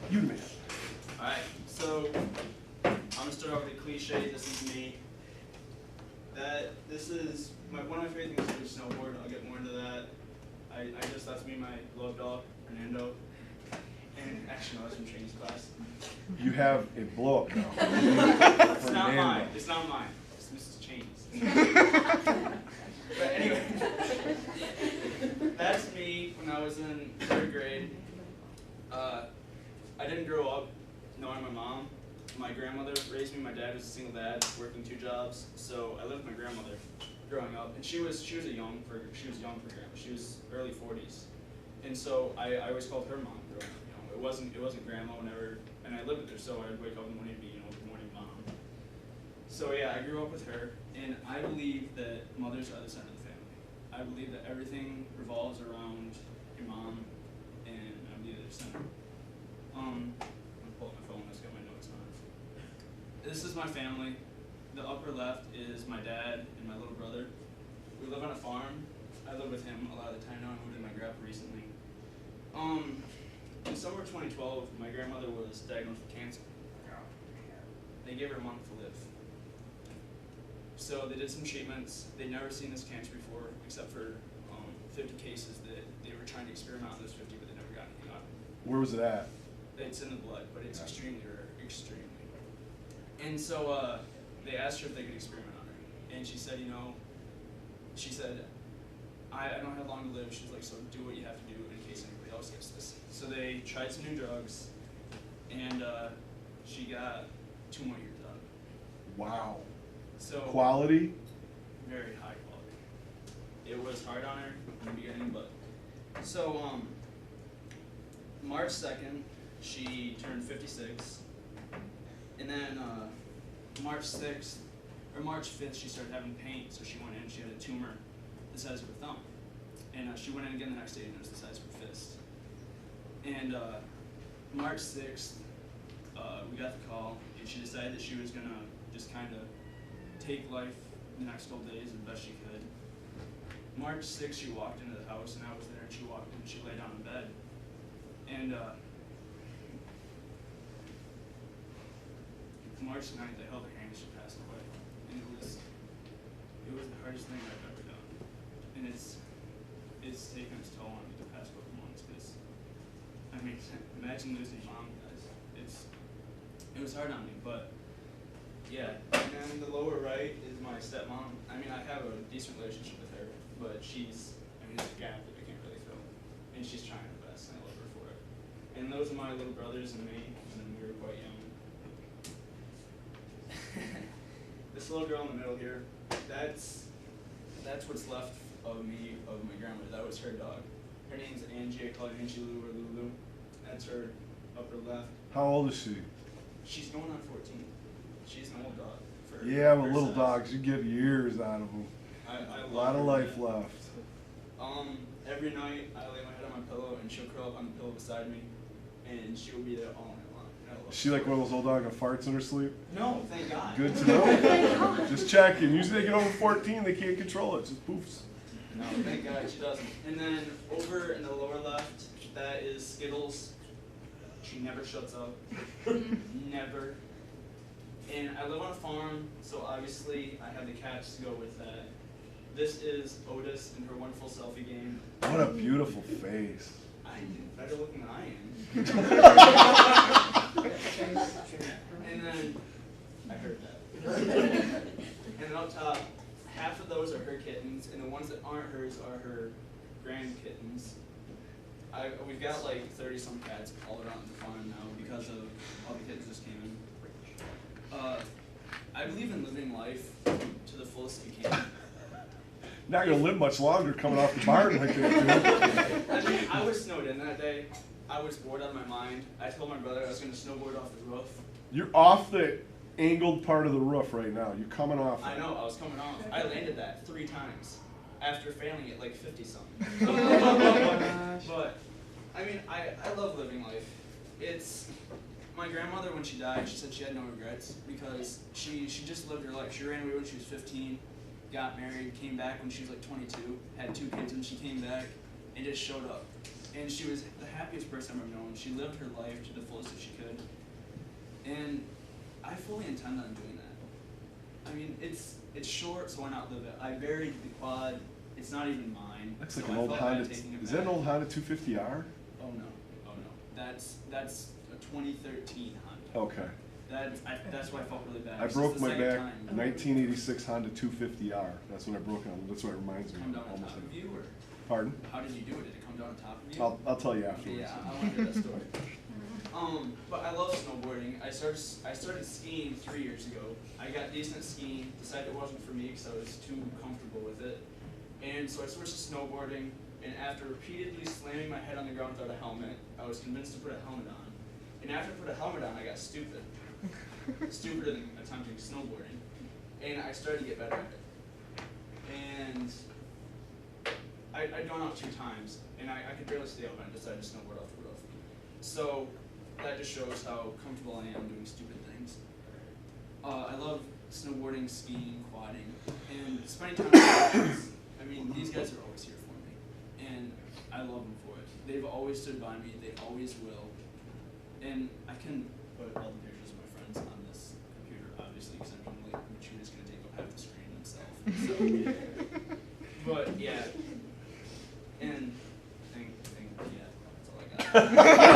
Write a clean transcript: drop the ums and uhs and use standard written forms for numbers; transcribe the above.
You the man. Alright, so I'm gonna start off with a cliche. This is me. This is one of my favorite things to do is snowboard. I'll get more into that. That's me, my love dog, Fernando. And actually, no, that's from Shane's class. You have a blow up now. It's not mine. It's not mine. It's Mrs. Chain's. But anyway, that's me when I was in 3rd grade. I didn't grow up knowing my mom. My grandmother raised me. My dad was a single dad, working 2 jobs. So I lived with my grandmother growing up, and she was young for grandma. She was early 40s, and so I always called her mom growing up. It wasn't grandma whenever, and I lived with her, so I'd wake up in the morning and be good morning mom. So yeah, I grew up with her, and I believe that mothers are the center of the family. I believe that everything revolves around your mom, and I believe they're the center. I'm gonna pull up my phone. Let's get my notes on it. This is my family. The upper left is my dad and my little brother. We live on a farm. I live with him a lot of the time now. I moved in with my grandpa recently. In summer of 2012, my grandmother was diagnosed with cancer. They gave her a month to live. So they did some treatments. They'd never seen this cancer before, except for 50 cases that they were trying to experiment on those 50, but they never got anything out of it. Where was it at? It's in the blood, but it's extremely rare, extremely. And so they asked her if they could experiment on her, and she said, I don't have long to live. She's like, so do what you have to do in case anybody else gets this. So they tried some new drugs, and she got 2 more years out of it. Wow. So Quality? very high quality. It was hard on her in the beginning, but so March 2nd, she turned 56, and then March 6th or March 5th, she started having pain. So she went in. She had a tumor the size of her thumb, and she went in again the next day, and it was the size of her fist. And March 6th, we got the call, and she decided that she was gonna just kind of take life the next couple days as best she could. March 6th, she walked into the house, and I was there, and she walked in, and she lay down in bed. And March 9th, I held her hand, and she passed away. And it was the hardest thing I've ever done. And it's taken its toll on me the past couple months, because, I mean, imagine losing your mom, guys. It was hard on me, but yeah. And then the lower right is my stepmom. I mean, I have a decent relationship with her, but it's a gap that I can't really fill. And she's trying her best, and I love her for it. And those are my little brothers and me, when we were quite young. This little girl in the middle here, that's what's left of me, of my grandmother. That was her dog. Her name's Angie. I call her Angie Lou or Lulu. That's her upper left. How old is she? She's going on 14. She's an old dog. Yeah, but her little size. dogs, you get years out of them. I A lot of love her, life man. left. Every night I lay my head on my pillow, and she'll curl up on the pillow beside me, and she'll be there all night long. And I love Is she like one of those old dogs that farts in her sleep? No, thank God. Good to know. Just checking. Usually they get over 14, they can't control it. Just poofs. No, thank God she doesn't. And then over in the lower left, that is Skittles. She never shuts up. Never. And I live on a farm, so obviously I have the cats to go with that. This is Otis in her wonderful selfie game. What a beautiful face. I'm better looking than I am. And then, I heard that. And then up top, half of those are her kittens, and the ones that aren't hers are her grand kittens. We've got like 30-some cats all around the farm now because of all the kittens just came in. I believe in living life to the fullest you can. Not gonna live much longer coming off the barn like that, dude. I mean, I was snowed in that day. I was bored out of my mind. I told my brother I was going to snowboard off the roof. You're off the angled part of the roof right now. You're coming off. I know, I was coming off. I landed that 3 times after failing it like 50-something. But, I mean, I love living life. It's, my grandmother, when she died, she said she had no regrets because she just lived her life. She ran away when she was 15, got married, came back when she was like 22, had 2 kids when she came back, and just showed up. and she was the happiest person I've ever known. She lived her life to the fullest that she could, and I fully intend on doing that. I mean, it's short, so why not live it? I buried the quad. It's not even mine. Looks so like an I old felt Honda. bad taking it Is that an back. old Honda 250R? Oh no, oh no. That's a 2013 Honda. Okay. That's why I felt really bad. I It's broke just the my second back. time. 1986 Honda 250R. That's what I broke on. That's what it reminds me Come of. down on Almost top of like. you, or Pardon? how did you do it? Did it come down on top of you? I'll tell you afterwards. Yeah, I want to hear that story. But I love snowboarding. I started skiing 3 years ago. I got decent at skiing, decided it wasn't for me because I was too comfortable with it. And so I switched to snowboarding, and after repeatedly slamming my head on the ground without a helmet, I was convinced to put a helmet on. And after I put a helmet on, I got stupid. Stupider than attempting snowboarding. And I started to get better at it. And I'd gone out 2 times, and I could barely stay up, and I decided to snowboard off the roof. So that just shows how comfortable I am doing stupid things. I love snowboarding, skiing, quadding, and spending time with my friends. I mean, these guys are always here for me, and I love them for it. They've always stood by me, they always will. And I can put all the pictures of my friends on this computer, obviously, because I'm like, Machuna's going to take up half the screen himself. So, but yeah, and yeah, that's all I got.